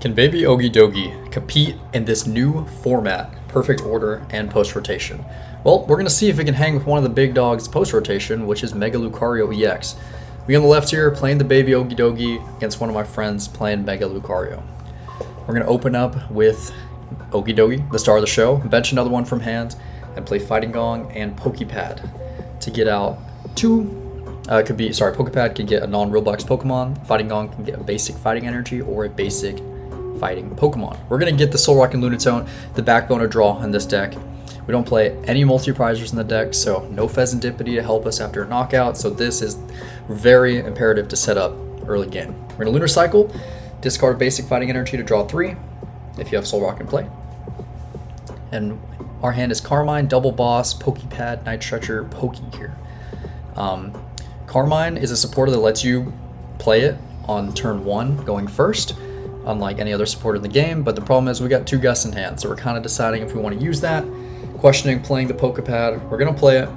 Can Baby Okidogi compete in this new format, perfect order and post-rotation? Well, we're going to see if it can hang with one of the big dogs post-rotation, which is Mega Lucario EX. Me on the left here playing the Baby Okidogi against one of my friends playing Mega Lucario. We're going to open up with Okidogi, the star of the show, bench another one from hand, and play Fighting Gong and Poké Pad to get out two. Poké Pad can get a non-Roblox Pokemon. Fighting Gong can get a basic Fighting Energy or a basic Fighting Pokemon. We're going to get the Solrock and Lunatone, the backbone of draw in this deck. We don't play any multi-prizers in the deck, so no Pheasantipity to help us after a knockout, so this is very imperative to set up early game. We're going to Lunar Cycle, discard basic Fighting Energy to draw 3, if you have Solrock in play. And our hand is Carmine, Double Boss, Poké Pad, Night Stretcher, Pokégear. Carmine is a supporter that lets you play it on turn 1 going first, unlike any other supporter in the game, but the problem is we got 2 gusts in hand, so we're kind of deciding if we want to use that. Questioning playing the Poké Pad. We're going to play it.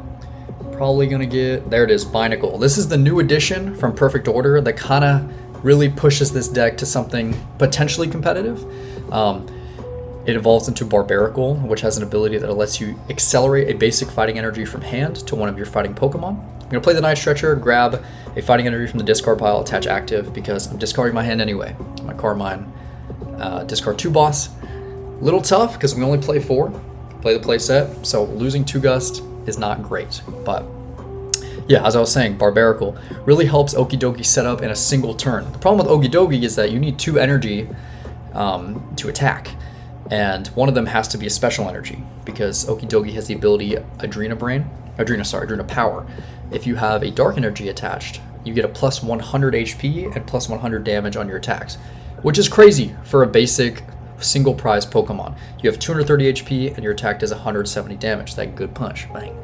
Probably going to get, there it is, Binacle. This is the new addition from Perfect Order that kind of really pushes this deck to something potentially competitive. It evolves into Barbaracle, which has an ability that lets you accelerate a basic Fighting Energy from hand to one of your fighting Pokemon. I'm going to play the Night Stretcher, grab a Fighting Energy from the discard pile, attach active, because I'm discarding my hand anyway. My Carmine, discard 2 boss. Little tough, because we only play 4. Play the play set, so losing 2 gust is not great. But yeah, as I was saying, Barbaracle really helps Okidogi set up in a single turn. The problem with Okidogi is that you need 2 energy to attack, and one of them has to be a special energy, because Okidogi has the ability Adrena Power. If you have a Dark Energy attached, you get a plus 100 HP and plus 100 damage on your attacks, which is crazy for a basic single prize Pokemon. You have 230 HP and your attack does 170 damage. That good punch, bang.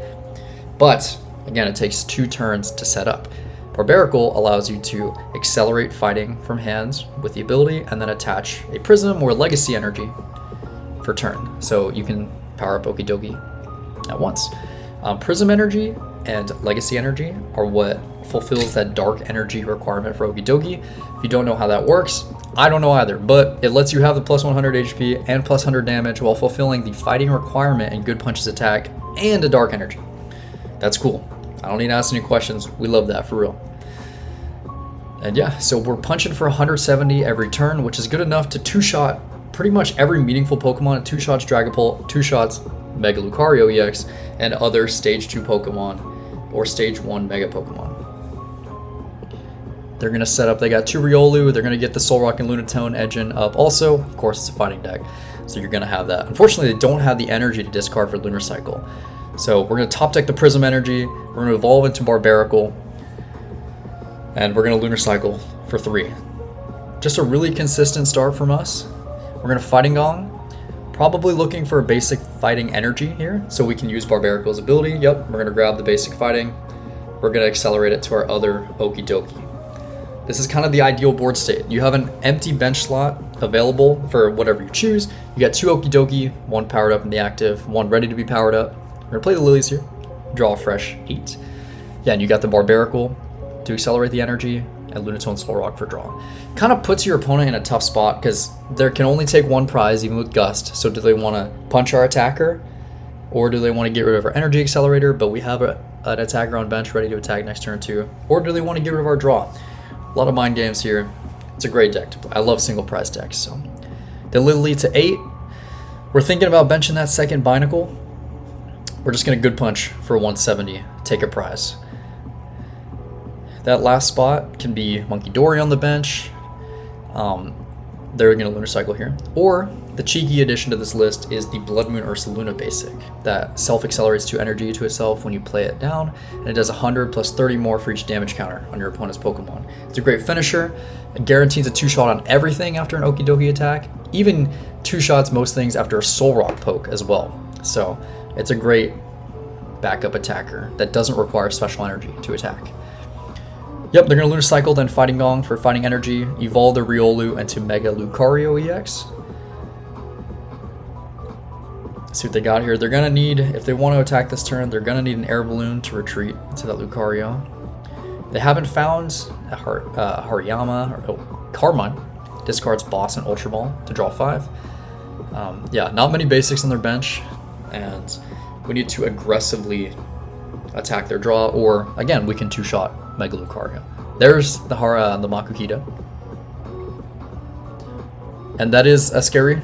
But again, it takes 2 turns to set up. Barbaracle allows you to accelerate fighting from hands with the ability and then attach a Prism or Legacy Energy for turn. So you can power up Okidogi at once. Prism Energy and Legacy Energy are what fulfills that Dark Energy requirement for Okidogi. If you don't know how that works, I don't know either, but it lets you have the plus 100 HP and plus 100 damage while fulfilling the fighting requirement and good punches attack and a Dark Energy. That's cool. I don't need to ask any questions. We love that for real. And yeah, so we're punching for 170 every turn, which is good enough to 2-shot pretty much every meaningful Pokemon. 2 shots Dragapult, 2 shots Mega Lucario EX, and other Stage 2 Pokemon or Stage 1 Mega Pokemon. They're going to set up, they got 2 Riolu, they're going to get the Solrock and Lunatone engine up also. Of course, it's a fighting deck, so you're going to have that. Unfortunately, they don't have the energy to discard for Lunar Cycle. So we're going to top deck the Prism Energy, we're going to evolve into Barbaracle, and we're going to Lunar Cycle for 3. Just a really consistent start from us. We're going to Fighting Gong, probably looking for a basic Fighting Energy here, so we can use Barbaracle's ability. Yep, we're going to grab the basic Fighting, we're going to accelerate it to our other Okidogi. This is kind of the ideal board state. You have an empty bench slot available for whatever you choose. You got 2 Okidogi, 1 powered up in the active, 1 ready to be powered up. We're gonna play the Lilies here, draw a fresh 8. Yeah, and you got the Barbaracle to accelerate the energy, and Lunatone Solrock for draw. Kind of puts your opponent in a tough spot because they can only take 1 prize even with Gust. So do they want to punch our attacker, or do they want to get rid of our energy accelerator, but we have an attacker on bench ready to attack next turn too, or do they want to get rid of our draw? A lot of mind games here. It's a great deck to play. I love single prize decks. So the Lillie to 8. We're thinking about benching that second Binacle. We're just going to good punch for 170, take a prize. That last spot can be Munkidori on the bench. They're going to Lunar Cycle here. Or the cheeky addition to this list is the Bloodmoon Ursaluna basic that self-accelerates 2 energy to itself when you play it down, and it does 100 plus 30 more for each damage counter on your opponent's Pokemon. It's a great finisher. It guarantees a 2-shot on everything after an Okidogi attack, even 2 shots most things after a Solrock poke as well. So it's a great backup attacker that doesn't require special energy to attack. Yep, they're going to Lunar Cycle, then Fighting Gong for Fighting Energy, evolve the Riolu into Mega Lucario EX. See what they got here. They're going to need, if they want to attack this turn, they're going to need an Air Balloon to retreat to that Lucario. They haven't found a Hariyama, or Carmine discards Boss and Ultra Ball to draw 5. Yeah, not many basics on their bench, and we need to aggressively attack their draw, or again, we can two-shot Mega Lucario. There's the Makuhita. And that is a scary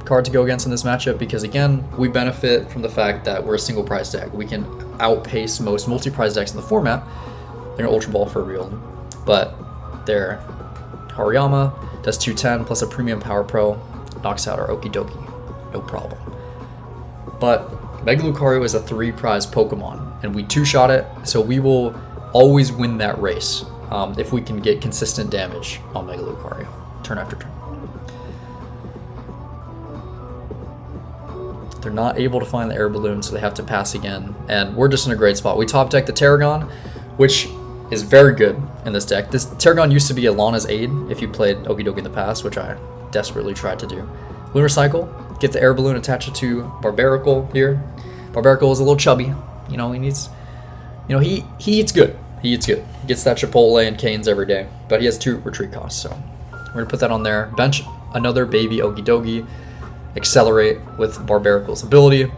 card to go against in this matchup because, again, we benefit from the fact that we're a single prize deck. We can outpace most multi-prize decks in the format. They're an Ultra Ball for real, but their Hariyama does 210 plus a Premium Power Pro, knocks out our Okidogi, no problem. But Mega Lucario is a 3-prize Pokemon, and we two-shot it, so we will always win that race if we can get consistent damage on Mega Lucario, turn after turn. They're not able to find the Air Balloon, so they have to pass again, and we're just in a great spot. We top deck the Tarragon, which is very good in this deck. This Tarragon used to be Alana's aid if you played Okidogi in the past, which I desperately tried to do. Lunar Cycle, get the Air Balloon, attach it to Barbaracle here. Barbaracle is a little chubby, you know, he needs, you know, he eats good. He eats good. He gets that Chipotle and Canes every day, but he has 2 retreat costs, so we're gonna put that on there. Bench another baby Okidogi, accelerate with Barbaracle's ability,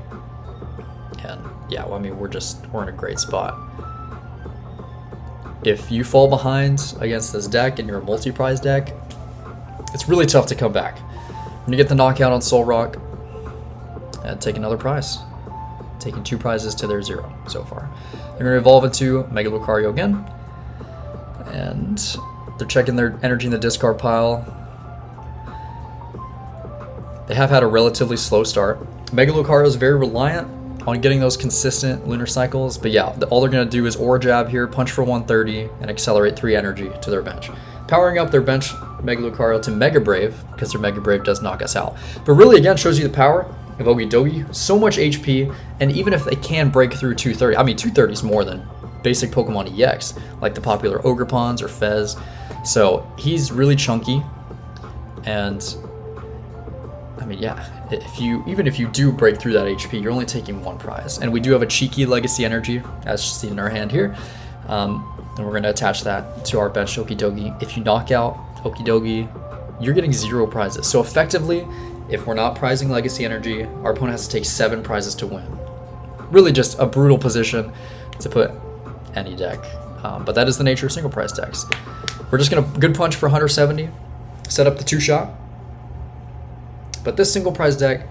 and yeah, well, I mean, we're in a great spot. If you fall behind against this deck and you're a multi-prize deck, it's really tough to come back. I'm gonna get the knockout on Solrock and take another prize. Taking 2 prizes to their 0 so far. They're gonna evolve into Mega Lucario again, and they're checking their energy in the discard pile. They have had a relatively slow start. Mega Lucario is very reliant on getting those consistent lunar cycles, but yeah, all they're going to do is Aura Jab here, punch for 130, and accelerate 3 energy to their bench. Powering up their bench Mega Lucario to Mega Brave, because their Mega Brave does knock us out. But really, again, shows you the power of Okidogi. So much HP, and even if they can break through 230, I mean, 230 is more than basic Pokemon EX, like the popular Ogrepons or Fez. So he's really chunky, and I mean, yeah, even if you do break through that HP, you're only taking 1 prize. And we do have a cheeky Legacy Energy, as seen in our hand here. And we're going to attach that to our bench Okidogi. If you knock out Okidogi, you're getting 0 prizes. So effectively, if we're not prizing Legacy Energy, our opponent has to take 7 prizes to win. Really just a brutal position to put any deck. But that is the nature of single prize decks. We're just going to good punch for 170, set up the 2-shot. But this single prize deck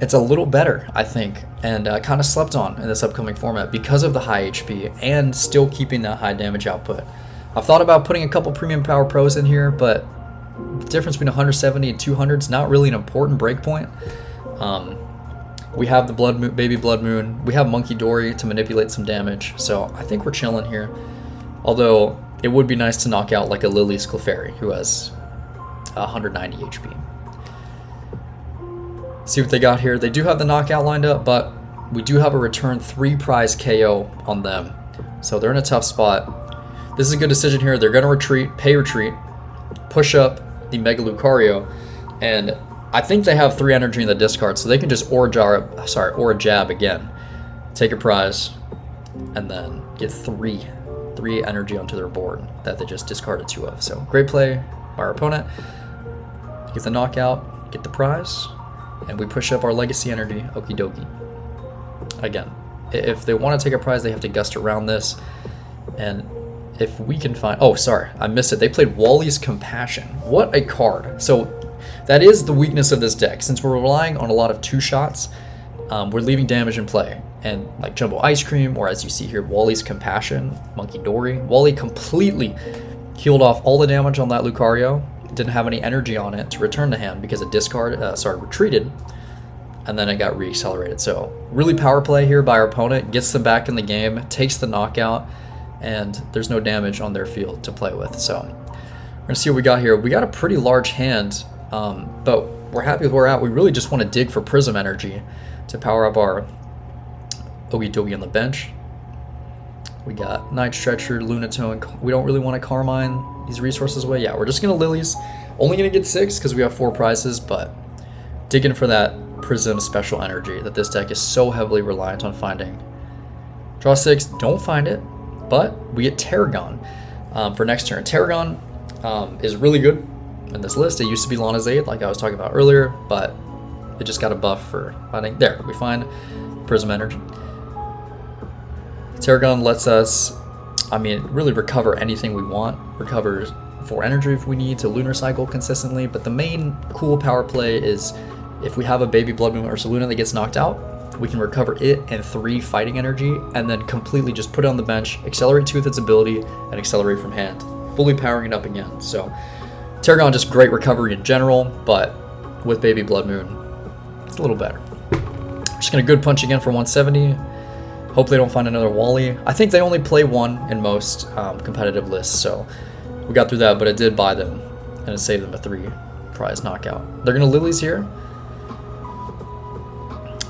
it's a little better, I think, and kind of slept on in this upcoming format because of the high HP and still keeping that high damage output. I've thought about putting a couple Premium Power Pros in here, but the difference between 170 and 200 is not really an important breakpoint. We have the baby Bloodmoon. We have Munkidori to manipulate some damage, so I think we're chilling here. Although it would be nice to knock out like a Lillie's Clefairy, who has 190 HP. See what they got here. They do have the knockout lined up, but we do have a return 3 prize KO on them. So they're in a tough spot. This is a good decision here. They're going to retreat, pay retreat, push up the Mega Lucario, and I think they have 3 energy in the discard, so they can just Aura Jab again, take a prize, and then get 3 energy onto their board that they just discarded 2 of. So great play by our opponent. Get the knockout, get the prize, and we push up our Legacy Energy Okidogi. Again, if they want to take a prize, they have to gust around this. And if we can find... Oh, sorry, I missed it. They played Wally's Compassion. What a card. So that is the weakness of this deck. Since we're relying on a lot of 2-shots, we're leaving damage in play. And like Jumbo Ice Cream, or as you see here, Wally's Compassion, Munkidori. Wally completely healed off all the damage on that Lucario. Didn't have any energy on it to return to hand because it retreated, and then it got re-accelerated. So really power play here by our opponent, gets them back in the game, takes the knockout, and there's no damage on their field to play with. So we're gonna see what we got here. We got a pretty large hand, but we're happy with where we're at. We really just want to dig for Prism Energy to power up our Okidogi on the bench. We got Night Stretcher, Lunatone. We don't really want to Carmine these resources away. Yeah, we're just going to Lillies. Only going to get 6 because we have 4 prizes, but digging for that Prism special energy that this deck is so heavily reliant on finding. Draw 6, don't find it, but we get Tarragon for next turn. Tarragon is really good in this list. It used to be Lana's Aid, like I was talking about earlier, but it just got a buff for finding. There, we find Prism Energy. Tarragon lets us, I mean, really recover anything we want. Recovers 4 energy if we need to lunar cycle consistently, but the main cool power play is if we have a baby Bloodmoon Ursaluna that gets knocked out, we can recover it and 3 fighting energy and then completely just put it on the bench, accelerate 2 with its ability, and accelerate from hand, fully powering it up again. So Tarragon, just great recovery in general, but with baby Bloodmoon, it's a little better. Just gonna good punch again for 170. Hope they don't find another Wally. I think they only play 1 in most competitive lists, so we got through that, but it did buy them and it saved them a 3 prize knockout. They're gonna Lilies here.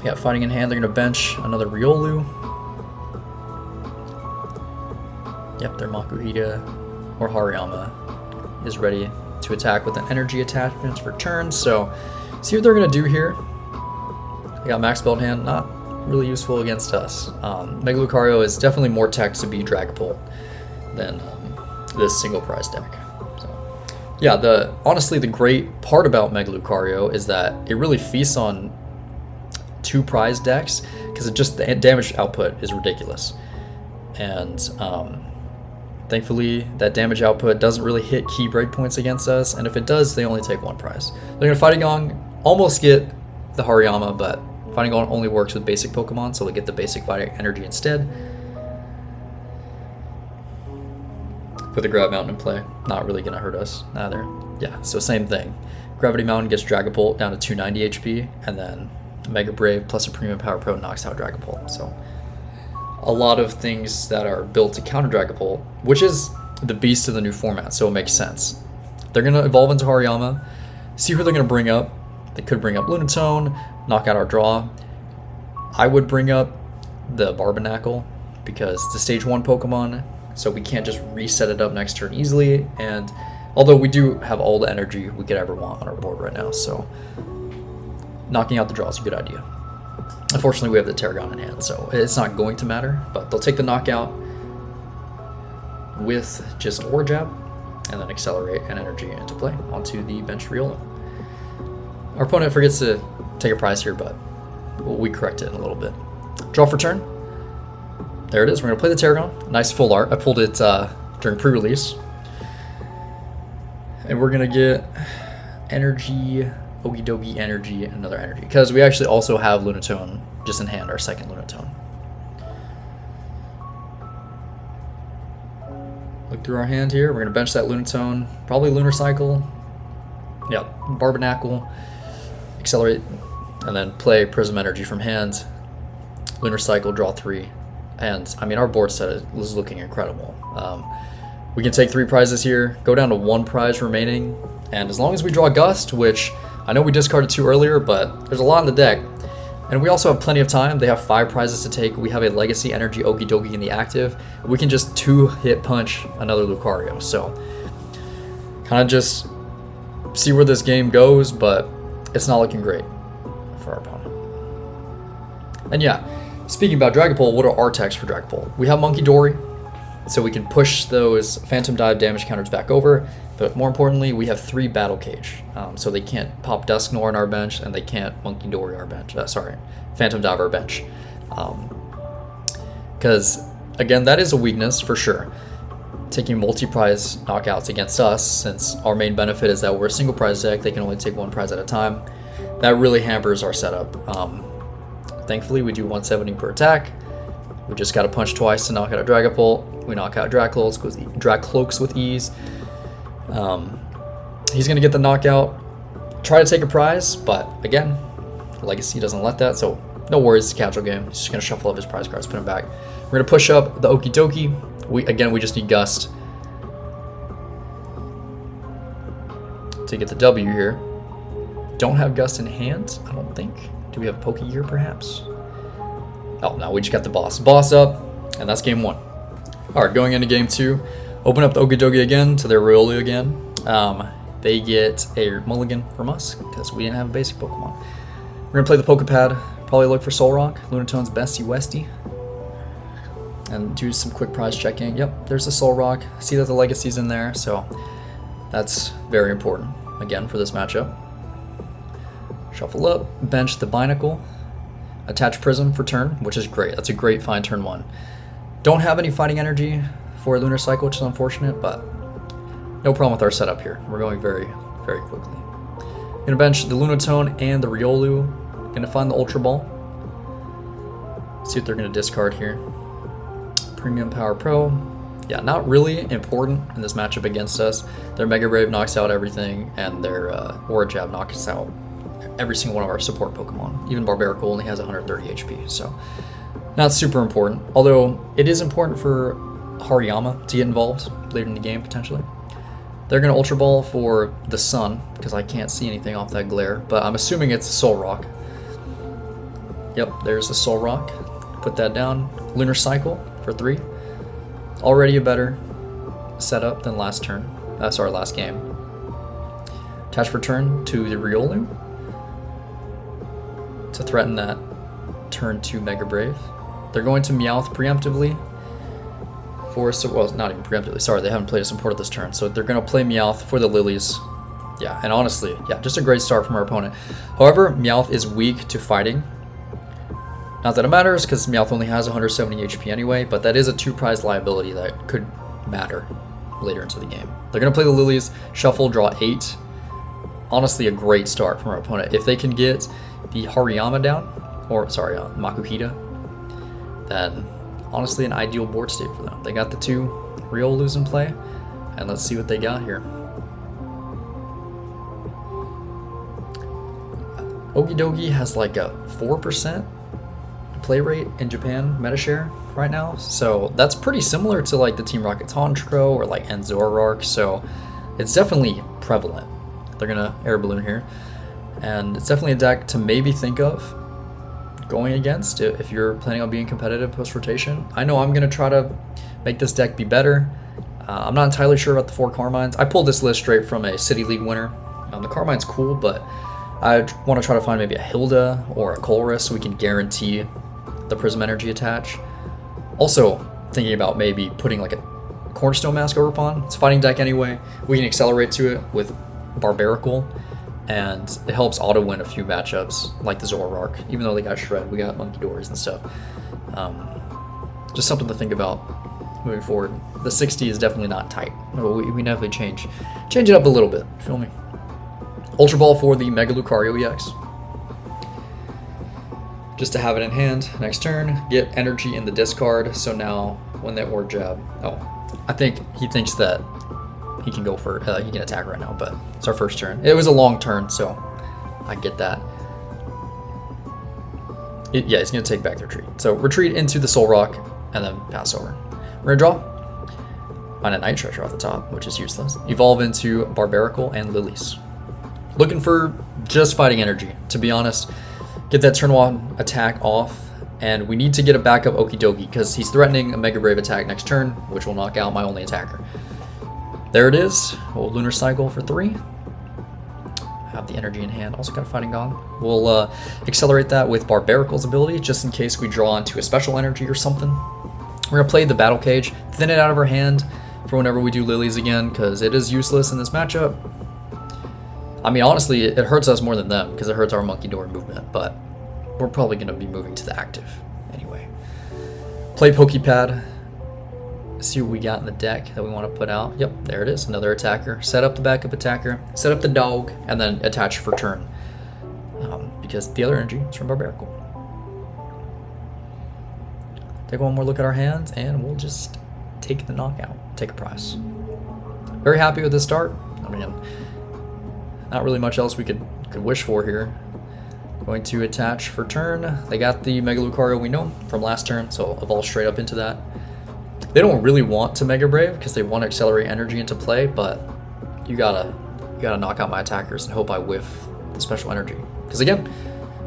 Yeah, fighting in hand, they're gonna bench another Riolu. Yep, their Makuhita or Hariyama is ready to attack with an energy attachment for turns, so see what they're gonna do here. They got Max Belt hand, not really useful against us. Mega Lucario is definitely more tech to be Dragapult than this single prize deck. So, yeah, honestly the great part about Mega Lucario is that it really feasts on 2 prize decks because it just the damage output is ridiculous, and thankfully that damage output doesn't really hit key breakpoints against us, and if it does, they only take 1 prize. They're gonna Fighting Gong, almost get the Hariyama, but Fighting Gong only works with basic Pokemon, so they get the basic Fighting Energy instead. With the Grab Mountain in play, not really gonna hurt us either. Yeah, so same thing. Gravity Mountain gets Dragapult down to 290 HP, and then Mega Brave plus a Premium Power Pro knocks out Dragapult. So a lot of things that are built to counter Dragapult, which is the beast of the new format, so it makes sense. They're gonna evolve into Hariyama, see who they're gonna bring up. They could bring up Lunatone, knock out our draw. I would bring up the Barbaracle because it's a stage 1 Pokemon, so we can't just reset it up next turn easily, and although we do have all the energy we could ever want on our board right now, so knocking out the draw is a good idea. Unfortunately, we have the Tarragon in hand, so it's not going to matter, but they'll take the knockout with just Aura Jab, and then accelerate an energy into play onto the bench Riolu. Our opponent forgets to take a prize here, but we correct it in a little bit. Draw for turn. There it is. We're going to play the Tarragon. Nice full art. I pulled it during pre-release. And we're going to get energy, Okidogi energy, and another energy. Because we actually also have Lunatone just in hand, our second Lunatone. Look through our hand here. We're going to bench that Lunatone. Probably Lunar Cycle. Yep. Barbaracle. Accelerate. And then play Prism Energy from hand. Lunar Cycle, draw 3. And, I mean, our board set is looking incredible. We can take 3 prizes here, go down to 1 prize remaining, and as long as we draw Gust, which I know we discarded 2 earlier, but there's a lot in the deck, and we also have plenty of time. They have 5 prizes to take. We have a Legacy Energy Okidogi in the active. We can just 2-hit punch another Lucario, so kind of just see where this game goes, but it's not looking great for our opponent. And yeah, speaking about Dragapult, what are our techs for Dragapult? We have Munkidori, so we can push those Phantom Dive damage counters back over, but more importantly, we have 3 Battle Cage, so they can't pop Dusknoir on our bench, and they can't Munkidori our bench, Phantom Dive our bench. Because, again, that is a weakness for sure. Taking multi-prize knockouts against us, since our main benefit is that we're a single prize deck, they can only take 1 prize at a time. That really hampers our setup. Thankfully, we do 170 per attack. We just got to punch twice to knock out a Dragapult. We knock out Dracloaks with ease. He's going to get the knockout. Try to take a prize, but again, Legacy doesn't let that, so no worries. It's a casual game. He's just going to shuffle up his prize cards, put them back. We're going to push up the Okidogi. We just need Gust to get the W here. Don't have Gust in hand, I don't think. Do we have Pokégear perhaps? Oh, no, we just got the boss up, and that's game 1. Alright, going into game 2, open up the Okidogi again to their Riolu again. They get a mulligan from us because we didn't have a basic Pokemon. We're gonna play the Poké Pad, probably look for Solrock, Lunatone's bestie Westy, and do some quick prize checking. Yep, there's the Solrock. See that the Legacy's in there, so that's very important. again for this matchup. Shuffle up, bench the Binacle, attach Prism for turn, which is great. That's a great find turn 1. Don't have any Fighting Energy for Lunar Cycle, which is unfortunate, but no problem with our setup here. We're going very, very quickly. Gonna bench the Lunatone and the Riolu. Gonna find the Ultra Ball. See what they're gonna discard here. Premium Power Pro. Yeah, not really important in this matchup against us. Their Mega Brave knocks out everything, and their Aura Jab knocks out every single one of our support Pokemon. Even Barbaracle only has 130 HP, so not super important. Although it is important for Hariyama to get involved later in the game, potentially. They're going to Ultra Ball for the Sun, because I can't see anything off that glare, but I'm assuming it's a Solrock. Yep, there's the Solrock. Put that down. Lunar Cycle for 3. Already a better setup than last turn. Sorry, last game. Attach for turn to the Riolu to threaten that turn 2 Mega Brave. They're going to Meowth preemptively. Well, not even preemptively, sorry, they haven't played a support this turn, so they're going to play Meowth for the Lilies. Yeah, and honestly, yeah, just a great start from our opponent. However, Meowth is weak to fighting. Not that it matters, because Meowth only has 170 HP anyway, but that is a 2-prize liability that could matter later into the game. They're going to play the Lilies, shuffle, draw 8. Honestly, a great start from our opponent. If they can get the Hariyama down, or sorry, Makuhita, then honestly an ideal board state for them. They got the 2 Riolus in play, and let's see what they got here. Okidogi has like a 4% play rate in Japan Metashare right now, so that's pretty similar to like the Team Rocket Tanjiro or like Enzorark, so it's definitely prevalent. They're gonna Air Balloon here, and it's definitely a deck to maybe think of going against if you're planning on being competitive post-rotation. I know I'm going to try to make this deck be better. I'm not entirely sure about the 4 Carmines. I pulled this list straight from a City League winner. The Carmine's cool, but I want to try to find maybe a Hilda or a Colress so we can guarantee the Prism Energy attach. Also thinking about maybe putting like a Cornerstone Mask over upon. It's a fighting deck anyway. We can accelerate to it with Barbaracle, and it helps auto win a few matchups like the Zoroark. Even though they got shred, we got Munkidoris and stuff. Just something to think about moving forward. The 60 is definitely not tight. We definitely change it up a little bit. Feel me? Ultra Ball for the Mega Lucario EX. Just to have it in hand. Next turn, get energy in the discard. So now when that Aura Jab, I think he thinks that he can go for, he can attack right now, but it's our first turn. It was a long turn, so I get that. Yeah, he's going to take back the retreat. So retreat into the Solrock and then pass over. We're going to draw. Find a Night Stretcher off the top, which is useless. Evolve into Barbaracle and Lilies. Looking for just Fighting Energy, to be honest. Get that turn 1 attack off, and we need to get a backup Okidogi because he's threatening a Mega Brave attack next turn, which will knock out my only attacker. There it is. Old Lunar Cycle for 3. Have the energy in hand. Also got a Fighting Gong. We'll accelerate that with Barbaracle's ability, just in case we draw into a special energy or something. We're going to play the Battle Cage, thin it out of our hand for whenever we do Lilies again, because it is useless in this matchup. I mean, honestly, it hurts us more than them, because it hurts our Munkidori movement, but we're probably going to be moving to the active anyway. Play Poké Pad. See what we got in the deck that we want to put out. Yep, there it is. Another attacker. Set up the backup attacker. Set up the dog, and then attach for turn. Because the other energy is from Barbaracle. Take one more look at our hands, and we'll just take the knockout. Take a prize. Very happy with this start. I mean, not really much else we could wish for here. Going to attach for turn. They got the Mega Lucario we know from last turn, so evolve straight up into that. They don't really want to Mega Brave because they want to accelerate energy into play, but you gotta knock out my attackers and hope I whiff the special energy. Because again,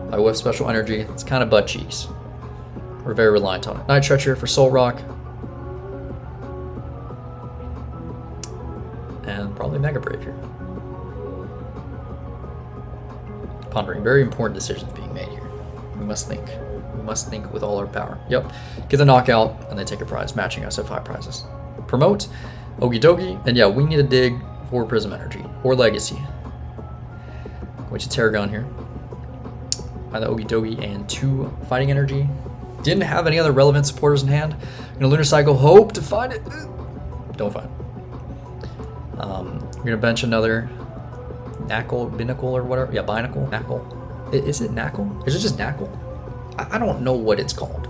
if I whiff special energy, it's kind of butt cheeks. We're very reliant on it. Night Stretcher for Solrock. And probably Mega Brave here. Pondering very important decisions being made here. We must think. We must think with all our power. Yep. Get the knockout, and they take a prize, matching us at 5 prizes. Promote, Okidogi, and yeah, we need to dig for Prism Energy or Legacy. which is Tarragon here. Find the Okidogi and 2 Fighting Energy. Didn't have any other relevant supporters in hand. Gonna Lunar Cycle, hope to find it. Don't find it. We're gonna bench another Binacle or whatever. Yeah, Binacle, Knackle. Is it Knackle? Is it just Knackle? I don't know what it's called.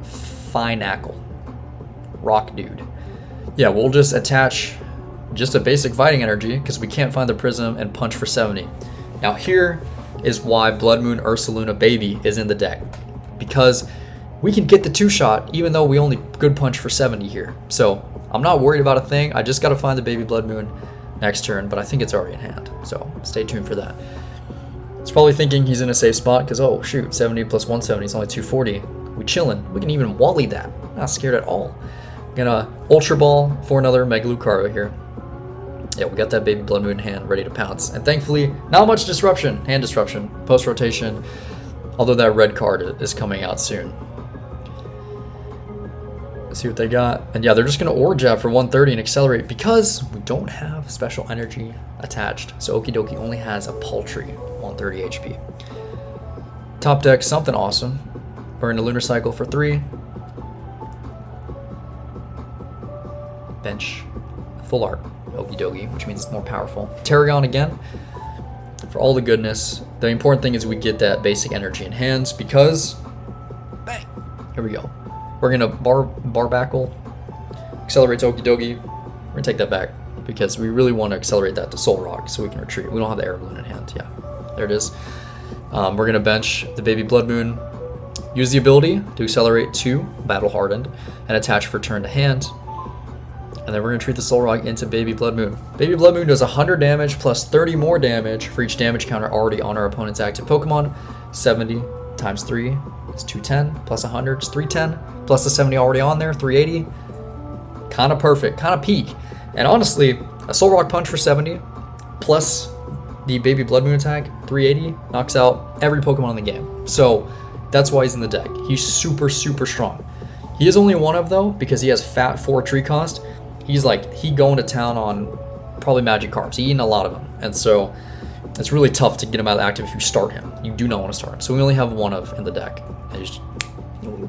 Finacle. Rock dude. Yeah, we'll just attach just a basic Fighting Energy because we can't find the Prism and Punch for 70. Now here is why Bloodmoon Ursaluna Baby is in the deck. Because we can get the 2-shot even though we only good punch for 70 here. So I'm not worried about a thing. I just got to find the Baby Bloodmoon next turn, but I think it's already in hand. So stay tuned for that. It's probably thinking he's in a safe spot because, oh shoot, 70 plus 170 is only 240. We chillin'. We can even Wally that. Not scared at all. Gonna Ultra Ball for another Mega Lucario here. Yeah, we got that Baby Bloodmoon in hand, ready to pounce. And thankfully, not much disruption, hand disruption, post-rotation, although that red card is coming out soon. Let's see what they got. And yeah, they're just gonna Aura Jab for 130 and accelerate because we don't have special energy attached. So Okidogi only has a paltry 130 HP. Top deck, something awesome. Burn the Lunar Cycle for 3. Bench, full art, Okidogi, which means it's more powerful. Tarragon again, for all the goodness. The important thing is we get that basic energy in hands because, bang, here we go. We're gonna Barbaracle, accelerates Okidogi. We're gonna take that back because we really want to accelerate that to Solrock so we can retreat. We don't have the Air Balloon in hand, yeah, there it is. We're gonna bench the Baby Bloodmoon, use the ability to accelerate to Battle Hardened and attach for turn to hand. And then we're going to treat the Solrock into Baby Bloodmoon. Baby Bloodmoon does 100 damage plus 30 more damage for each damage counter already on our opponent's active Pokemon. 70 times 3 is 210, plus 100 is 310, plus the 70 already on there, 380. Kind of perfect, kind of peak. And honestly, a Solrock Punch for 70, plus the Baby Bloodmoon attack, 380, knocks out every Pokemon in the game. So that's why he's in the deck. He's super, super strong. He is only one of though, because he has fat 4 tree cost. He's like, he going to town on probably Magikarps. He eating a lot of them. And so it's really tough to get him out of active if you start him. You do not want to start him. So we only have one of in the deck. And just,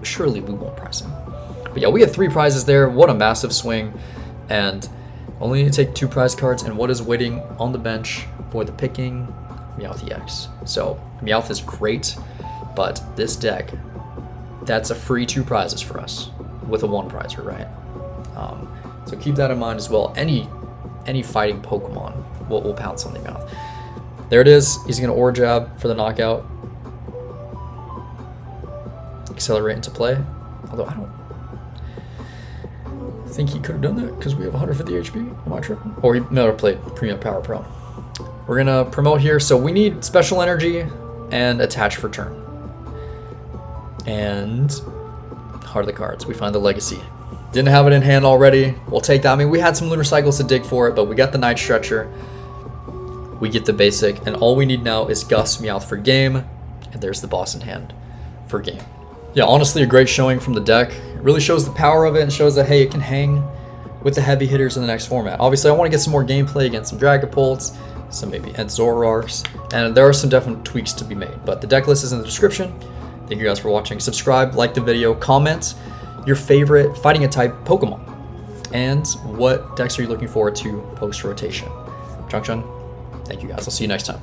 surely we won't prize him. But yeah, we had 3 prizes there. What a massive swing. And only need to take 2 prize cards. And what is waiting on the bench for the picking? Meowth EX. So Meowth is great. But this deck, that's a free 2 prizes for us. With a 1 prizer, right? So keep that in mind as well. Any fighting Pokemon will pounce on the Meowth. There it is. He's going to Aura Jab for the knockout. Accelerate into play. Although I don't think he could have done that because we have 150 HP. Am I tripping? Or he might have played Premium Power Pro. We're going to promote here. So we need special energy and attach for turn. And heart of the cards. We find the Legacy. Didn't have it in hand already. We'll take that. I mean, we had some Lunar Cycles to dig for it, but we got the Night Stretcher. We get the basic, and all we need now is Gus Meowth for game, and there's the boss in hand for game. Yeah, honestly, a great showing from the deck. It really shows the power of it and shows that, hey, it can hang with the heavy hitters in the next format. Obviously, I want to get some more gameplay against some Dragapults, some maybe Zoroarks, and there are some definite tweaks to be made, but the deck list is in the description. Thank you guys for watching. Subscribe, like the video, comment your favorite fighting a type Pokemon, and what decks are you looking forward to post rotation. Chung Chung, thank you guys. I'll see you next time.